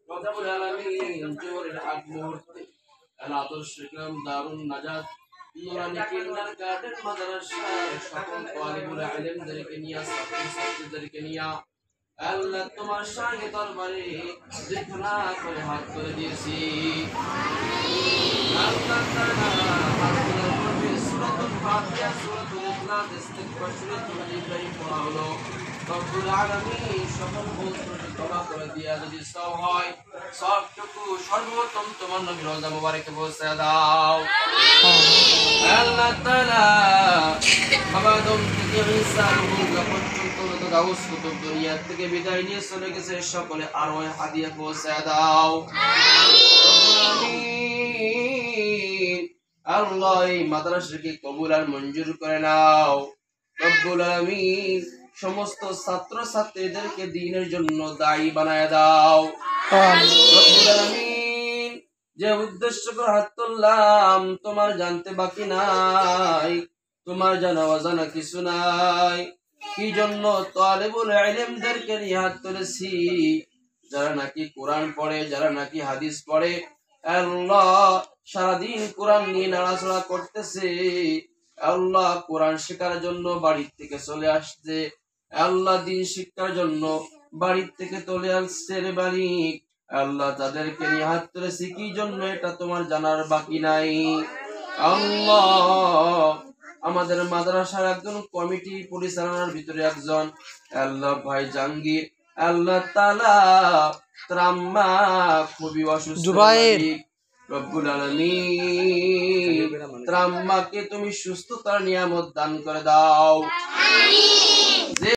রব্বুল আলামিন জোরের আগ মুহূর্তে আদর্শ ইসলাম দারুন নাজাত নুরানি কিন্ডার গার্ডেন মাদ্রাসার সকল তালিবুল ইলমদেরকে নিয়ে ছাত্রছাত্রীদেরকে নিয়ে আল্লাহ তোমার শাহে দরবারে জিকরা করে হাত করে দিয়েছি। আল্লাহ তাআলা হাতের মধ্যে সূরাতুল ফাতিহা, সূরাতুল ইখলাস, ইস্তিগফার, সূরাতুল ইব্রাহিম পড়া হলো। রব্বুল আলামিন সকল ভুল ত্রুটি ক্ষমা করে দিয়া যদি সব হয় সবটুকু সর্বোত্তম তোমার নবীর রওজা মুবারকে পৌঁছে দাও। আল্লাহ তাআলা বাবা দম থেকে ঈসা রুহুল পর্যন্ত গাউস কুতুব দুনিয়া থেকে বিদায় নিয়ে চলে গেছে, সকলে আরো হাদিয়া পৌঁছে দাও। আমিন। আল্লাহ এই মাদ্রাসাকে কবুল আর মঞ্জুর করে নাও। রব্বুল আলামিন সমস্ত ছাত্র ছাত্রীদেরকে দ্বীনের জন্য দায়ী বানায় দাও। রব্বুল আলামিন যে উদ্দেশ্য করে হাত তুললাম তোমার জানতে বাকি নাই, তোমার জানা অজানা কিছু নাই। কি জন্য তালিবুল ইলমদেরকে নিয়ে হাত তুলেছি? যারা নাকি কোরআন পড়ে, যারা নাকি হাদিস পড়ে, আল্লাহ সারাদিন কোরআন নিয়ে নাড়াচাড়া করতেছে, আল্লাহ কোরআন শেখার জন্য বাড়ির থেকে চলে আসছে, আল্লাহ দিন শিক্ষার জন্য বাড়ির থেকে চলে আসছে রে মালিক। আল্লাহ তাদেরকে নিয়ে হাত তুলেছি কি জন্য এটা তোমার জানার বাকি নাই। আল্লাহ আমাদের মাদ্রাসার একজন কমিটি পরিচালনার ভিতরে একজন আল্লাহ ভাই জাহাঙ্গীর, আল্লাহ তাআলা ত্রাম্মা খুবই অসুস্থ মালিক। রব্বুল আলামিন ত্রাম্মাকে তুমি সুস্থতার নিয়ামত দান করে দাও।